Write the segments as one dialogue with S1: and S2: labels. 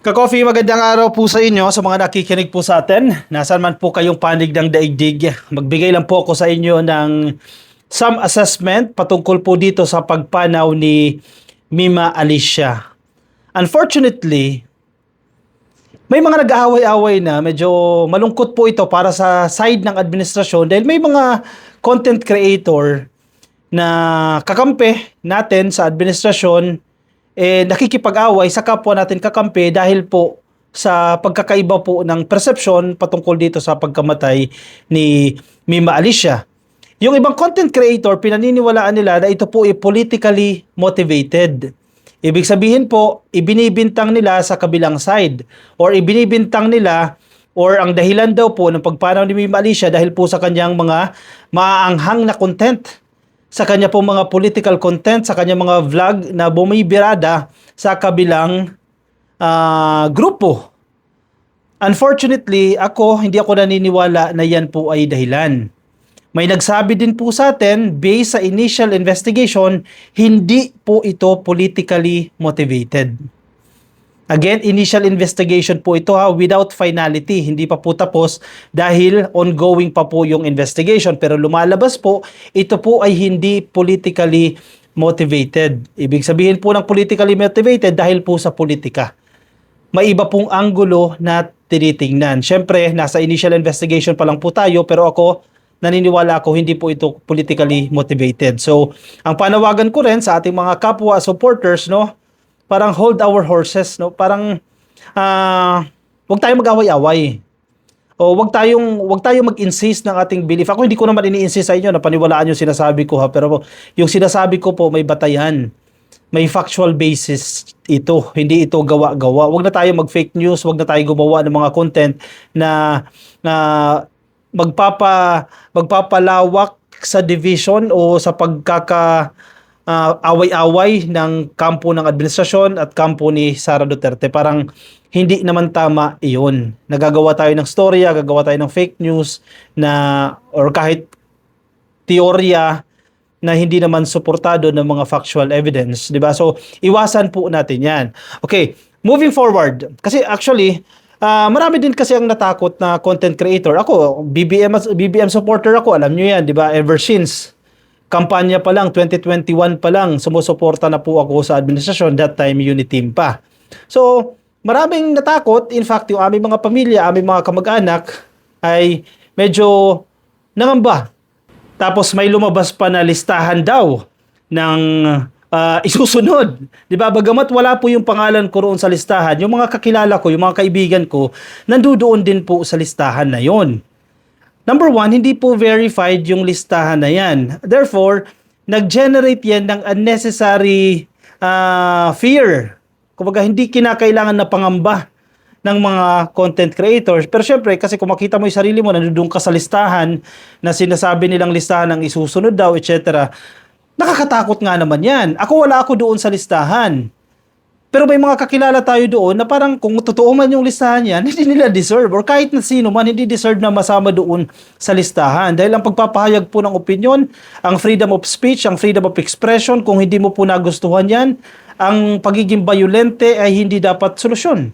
S1: Ka-coffee, magandang araw po sa inyo, sa mga nakikinig po sa atin. Nasaan man po kayong panig ng daigdig, magbigay lang po ako sa inyo ng some assessment patungkol po dito sa pagpanaw ni Mima Alicia. Unfortunately, may mga nag-aaway-away na, medyo malungkot po ito para sa side ng administrasyon dahil may mga content creator na kakampi natin sa administrasyon nakikipag-away sa kapwa natin kakampi dahil po sa pagkakaiba po ng perception patungkol dito sa pagkamatay ni Mima Alicia. Yung ibang content creator, pinaniniwalaan nila na ito po ay politically motivated. Ibig sabihin po, ibinibintang nila sa kabilang side or ibinibintang nila or ang dahilan daw po ng pagpanaw ni Mima Alicia dahil po sa kanyang mga maaanghang na content, sa kanya pong mga political content, sa kanya mga vlog na bumibirada sa kabilang grupo. Unfortunately, hindi ako naniniwala na yan po ay dahilan. May nagsabi din po sa atin, based sa initial investigation, hindi po ito politically motivated. Again, initial investigation po ito without finality. Hindi pa po tapos dahil ongoing pa po yung investigation. Pero lumalabas po, ito po ay hindi politically motivated. Ibig sabihin po ng politically motivated dahil po sa politika. May iba pong anggulo na tinitingnan. Siyempre, nasa initial investigation pa lang po tayo pero ako, naniniwala ako hindi po ito politically motivated. So, ang panawagan ko rin sa ating mga kapwa supporters, no, parang hold our horses, no? Parang wag tayong mag-away-away. O wag tayong mag-insist ng ating belief. Ako hindi ko naman ini-insist sa inyo na paniwalaan yung sinasabi ko pero yung sinasabi ko po may batayan. May factual basis ito. Hindi ito gawa-gawa. Wag na tayo mag-fake news, wag na tayo gumawa ng mga content na magpapalawak sa division o sa away-away ng kampo ng administrasyon at kampo ni Sara Duterte. Parang hindi naman tama iyon. Nagagawa tayo ng storya, gagawa tayo ng fake news na or kahit teorya na hindi naman suportado ng mga factual evidence, 'di ba? So, iwasan po natin 'yan. Okay, moving forward. Kasi actually, marami din kasi ang natakot na content creator. Ako, BBM supporter ako, alam niyo 'yan, 'di ba? Ever since kampanya pa lang, 2021 pa lang, sumusuporta na po ako sa administrasyon, that time Uniteam pa. So, maraming natakot. In fact, yung aming mga pamilya, aming mga kamag-anak ay medyo nangamba. Tapos may lumabas pa na listahan daw ng isusunod. Di ba? Bagamat wala po yung pangalan ko roon sa listahan, yung mga kakilala ko, yung mga kaibigan ko, nandoon din po sa listahan na yon. Number one, hindi po verified yung listahan na yan. Therefore, nag-generate yan ng unnecessary fear. Kumbaga, hindi kinakailangan na pangamba ng mga content creators. Pero syempre, kasi kung makita mo yung sarili mo, nandun ka sa listahan na sinasabi nilang listahan ng isusunod daw, etc. Nakakatakot nga naman yan. Wala ako doon sa listahan. Pero may mga kakilala tayo doon na parang kung totoo man yung listahan yan, hindi nila deserve or kahit na sino man, hindi deserve na masama doon sa listahan. Dahil ang pagpapahayag po ng opinion, ang freedom of speech, ang freedom of expression, kung hindi mo po nagustuhan yan, ang pagiging violente ay hindi dapat solusyon.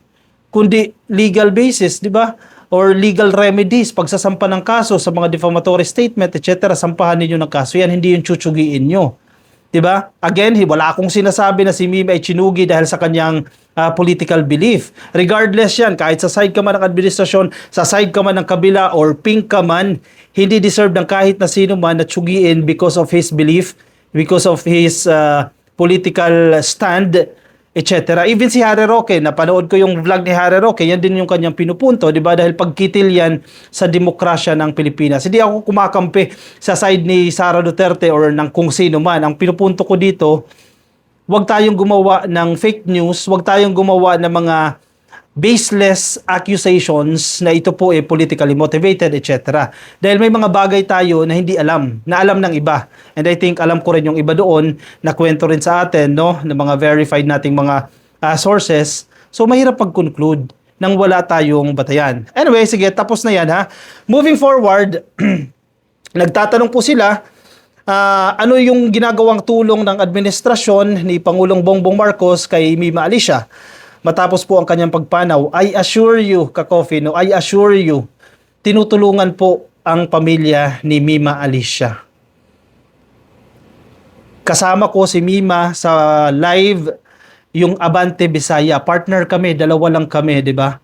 S1: Kundi legal basis, di ba? Or legal remedies, pagsasampa ng kaso sa mga defamatory statement, etc. Sampahan ninyo ng kaso yan, hindi yung tsutsugiin nyo. Diba? Again, wala akong sinasabi na si Mima ay chinugi dahil sa kanyang political belief. Regardless yan, kahit sa side ka man ng administrasyon, sa side ka man ng kabila, or pink ka man, hindi deserve ng kahit na sino man na tsugiin because of his belief, because of his political stand, etc. Even si Harry Roque, napanood ko yung vlog ni Harry Roque, yan din yung kanyang pinupunto, di ba? Dahil pagkitil yan sa demokrasya ng Pilipinas. Hindi ako kumakampi sa side ni Sara Duterte or ng kung sino man. Ang pinupunto ko dito, huwag tayong gumawa ng fake news, huwag tayong gumawa ng mga baseless accusations na ito po politically motivated, etc. Dahil may mga bagay tayo na hindi alam, na alam ng iba. And I think alam ko rin yung iba doon, na kwento rin sa atin, no, ng mga verified nating mga sources. So mahirap pag-conclude nang wala tayong batayan. Anyway, sige, tapos na yan ha. Moving forward, nagtatanong po sila, ano yung ginagawang tulong ng administrasyon ni Pangulong Bongbong Marcos kay Mima Alicia? matapos po ang kanyang pagpanaw, I assure you, ka-coffee, no, I assure you, tinutulungan po ang pamilya ni Mima Alicia. Kasama ko si Mima sa live yung Abante Bisaya. Partner kami, dalawa lang kami, di ba?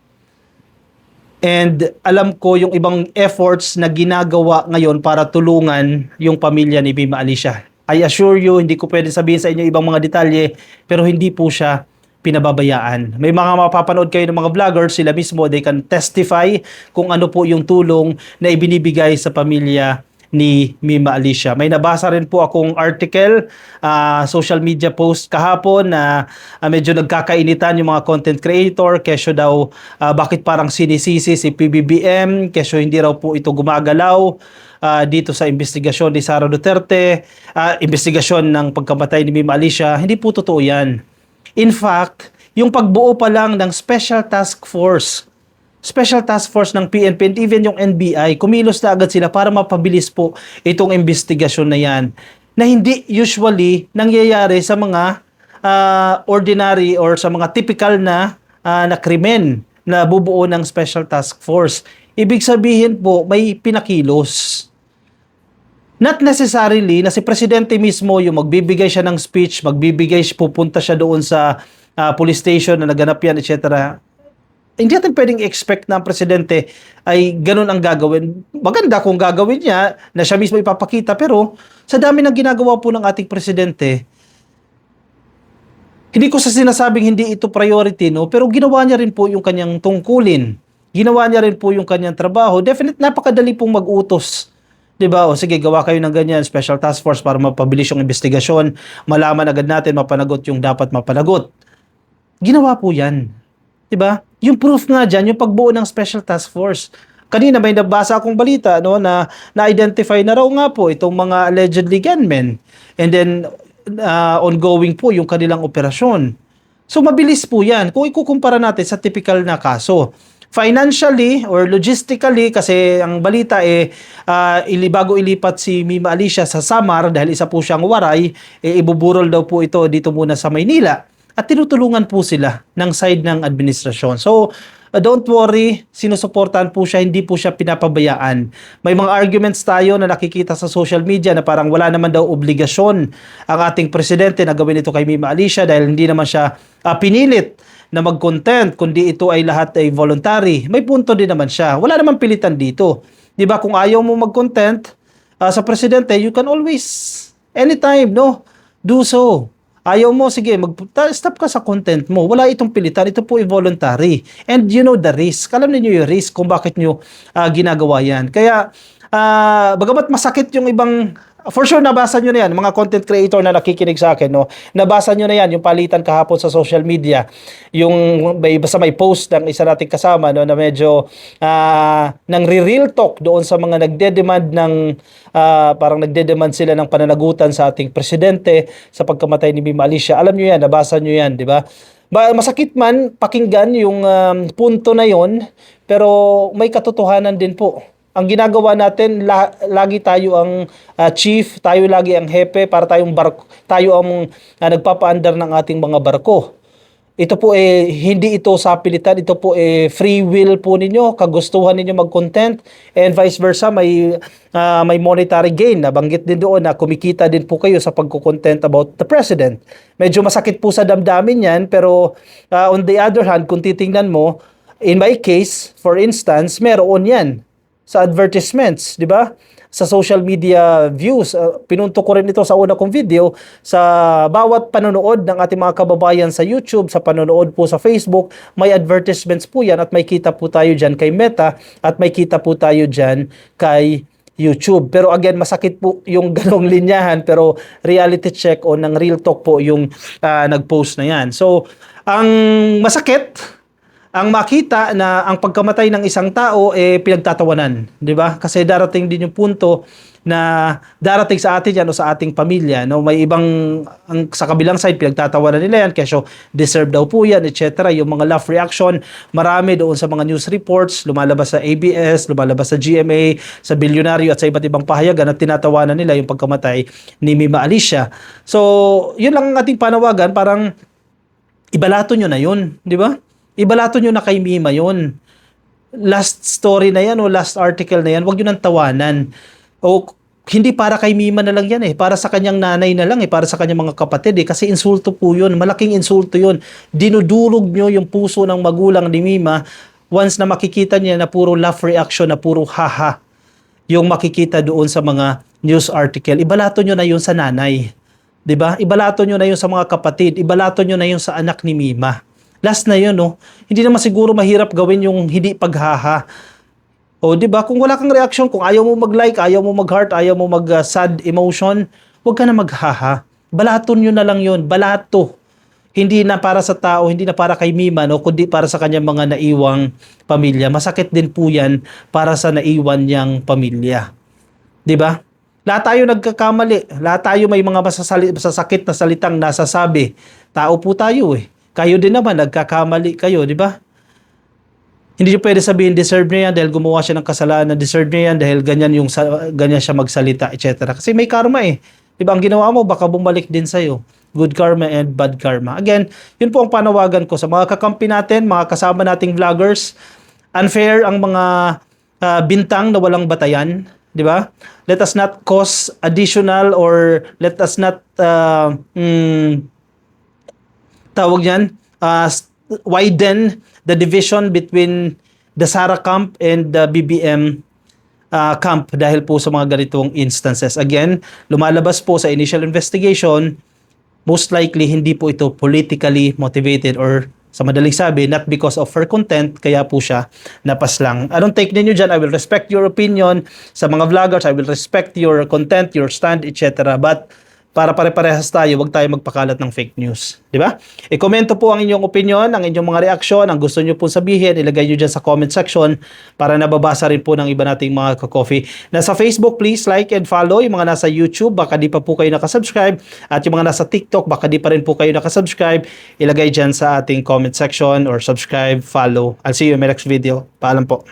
S1: And alam ko yung ibang efforts na ginagawa ngayon para tulungan yung pamilya ni Mima Alicia. I assure you, hindi ko pwede sabihin sa inyo ibang mga detalye, pero hindi po siya pinababayaan. May mga mapapanood kayo ng mga vloggers, sila mismo, they can testify kung ano po yung tulong na ibinibigay sa pamilya ni Mima Alicia. May nabasa rin po akong article, social media post kahapon na medyo nagkakainitan yung mga content creator, kesyo daw bakit parang sinisisi si PBBM, kesyo hindi raw po ito gumagalaw dito sa investigasyon ni Sara Duterte, investigasyon ng pagkamatay ni Mima Alicia. Hindi po totoo yan. In fact, yung pagbuo pa lang ng Special Task Force ng PNP and even yung NBI, kumilos na agad sila para mapabilis po itong investigasyon na yan, na hindi usually nangyayari sa mga ordinary or sa mga typical na krimen na bubuo ng Special Task Force. Ibig sabihin po, may pinakilos. Not necessarily na si Presidente mismo yung magbibigay siya ng speech, pupunta siya doon sa police station na naganap yan, etc. Hindi natin pwedeng expect na ang presidente ay ganun ang gagawin. Maganda kung gagawin niya, na siya mismo ipapakita, pero sa dami ng ginagawa po ng ating presidente, hindi ko sa sinasabing hindi ito priority, no? Pero ginawa niya rin po yung kanyang tungkulin. Ginawa niya rin po yung kanyang trabaho. Definitely, napakadali pong mag-utos. Diba? O sige, gawa kayo ng ganyan, special task force para mapabilis yung investigasyon, malaman agad natin, mapanagot yung dapat mapanagot. Ginawa po yan. Diba? Yung proof nga dyan, yung pagbuo ng Special Task Force. Kanina may nabasa akong balita, no, na na-identify na raw nga po itong mga allegedly gunmen. And then, ongoing po yung kanilang operasyon. So, mabilis po yan. Kung ikukumpara natin sa typical na kaso. Financially or logistically, kasi ang balita bago ilipat si Mima Alicia sa Samar, dahil isa po siyang waray, ibuburol daw po ito dito muna sa Maynila. At tinutulungan po sila ng side ng administrasyon. So, don't worry, sinusuportahan po siya, hindi po siya pinapabayaan. May mga arguments tayo na nakikita sa social media na parang wala naman daw obligasyon ang ating presidente na gawin ito kay Mima Alicia dahil hindi naman siya pinilit na mag-content, kundi ito ay lahat ay voluntary. May punto din naman siya. Wala naman pilitan dito. 'Di ba, kung ayaw mo mag-content sa presidente, you can always, anytime, no, do so. Ayaw mo, sige, stop ka sa content mo. Wala itong pilitan. Ito po voluntary. And you know the risk. Alam niyo yung risk kung bakit nyo ginagawa yan. Kaya, bagamat masakit yung ibang, for sure nabasa nyo na yan, mga content creator na nakikinig sa akin, no? Nabasa nyo na yan, yung palitan kahapon sa social media. Basta may post ng isa nating kasama, no, na medyo nang real talk doon sa mga nagde-demand ng parang nagde-demand sila ng pananagutan sa ating presidente sa pagkamatay ni Mima Alicia. Alam nyo yan, nabasa nyo yan, di ba? Masakit man pakinggan yung punto na yon, pero may katotohanan din po. Ang ginagawa natin, lagi tayo ang chief, tayo lagi ang hepe, para tayong barko, tayo ang nagpapaandar ng ating mga barko. Ito po hindi ito sa pilitan, ito po free will po ninyo, kagustuhan ninyo mag-content, and vice versa, may monetary gain. Nabanggit din doon na kumikita din po kayo sa pagko-content about the president. Medyo masakit po sa damdamin yan, pero on the other hand, kung titingnan mo, in my case, for instance, meron yan sa advertisements, di ba? Sa social media views. Pinunto ko rin ito sa una kong video. Sa bawat panonood ng ating mga kababayan sa YouTube, sa panonood po sa Facebook, may advertisements po yan at may kita po tayo dyan kay Meta at may kita po tayo dyan kay YouTube. Pero again, masakit po yung ganong linyahan, pero reality check o ng real talk po yung nag-post na yan. So, ang masakit, ang makita na ang pagkamatay ng isang tao pinagtatawanan, 'di ba? Kasi darating din yung punto na darating sa atin yan o sa ating pamilya, no? May ibang sa kabilang side pinagtatawanan nila yan, kesyo deserve daw po yan, etc. Yung mga laugh reaction, marami doon sa mga news reports, lumalabas sa ABS, lumalabas sa GMA, sa Bilyonaryo at sa iba't ibang pahayagan at tinatawanan nila yung pagkamatay ni Mima Alicia. So, yun lang ang ating panawagan, parang ibalato nyo na yun, di ba? Ibalato nyo na kay Mima yun. Last story na yan o last article na yan, wag nyo nang tawanan. O hindi para kay Mima na lang yan eh, para sa kanyang nanay na lang eh, para sa kanyang mga kapatid eh, kasi insulto po yun, malaking insulto yun. Dinudurog nyo yung puso ng magulang ni Mima once na makikita niya na puro laugh reaction, na puro haha yung makikita doon sa mga news article. Ibalato nyo na yun sa nanay. 'Di ba? Ibalato nyo na yun sa mga kapatid, ibalato nyo na yun sa anak ni Mima. Last na yun, no? Hindi naman siguro mahirap gawin yung hindi paghaha. O, 'di ba? Kung wala kang reaction, kung ayaw mo mag-like, ayaw mo mag-heart, ayaw mo mag-sad emotion, huwag ka na maghaha. Balaton nyo na lang yun, balato. Hindi na para sa tao, hindi na para kay Mima, no? Kundi para sa kanyang mga naiwang pamilya. Masakit din po yan para sa naiwan niyang pamilya. 'Di ba? Lahat tayo nagkakamali. Lahat tayo may mga masasakit na salitang nasasabi. Tao po tayo eh. Kayo din naman, nagkakamali kayo, di ba? Hindi niyo pwede sabihin, deserve niya yan dahil gumawa siya ng kasalanan, deserve niya yan dahil ganyan siya magsalita, etc. Kasi may karma eh. Di ba? Ang ginawa mo, baka bumalik din sa'yo. Good karma and bad karma. Again, yun po ang panawagan ko sa mga kakampi natin, mga kasama nating vloggers. Unfair ang mga bintang na walang batayan. Di ba? Let us not cause additional or let us not tawag yan, widen the division between the Sara camp and the BBM camp dahil po sa mga ganitong instances. Again, lumalabas po sa initial investigation, most likely hindi po ito politically motivated or sa madaling sabi, not because of her content, kaya po siya napaslang. Anong take ninyo dyan? I will respect your opinion. Sa mga vloggers, I will respect your content, your stand, etc. But para pare-parehas tayo, wag tayo magpakalat ng fake news. Di ba? I-komento po ang inyong opinion, ang inyong mga reaksyon, ang gusto nyo po sabihin, ilagay nyo dyan sa comment section para nababasa rin po ng iba nating mga ka-coffee. Nasa Facebook, please like and follow. Yung mga nasa YouTube, baka di pa po kayo nakasubscribe. At yung mga nasa TikTok, baka di pa rin po kayo nakasubscribe. Ilagay dyan sa ating comment section or subscribe, follow. I'll see you in my next video. Paalam po.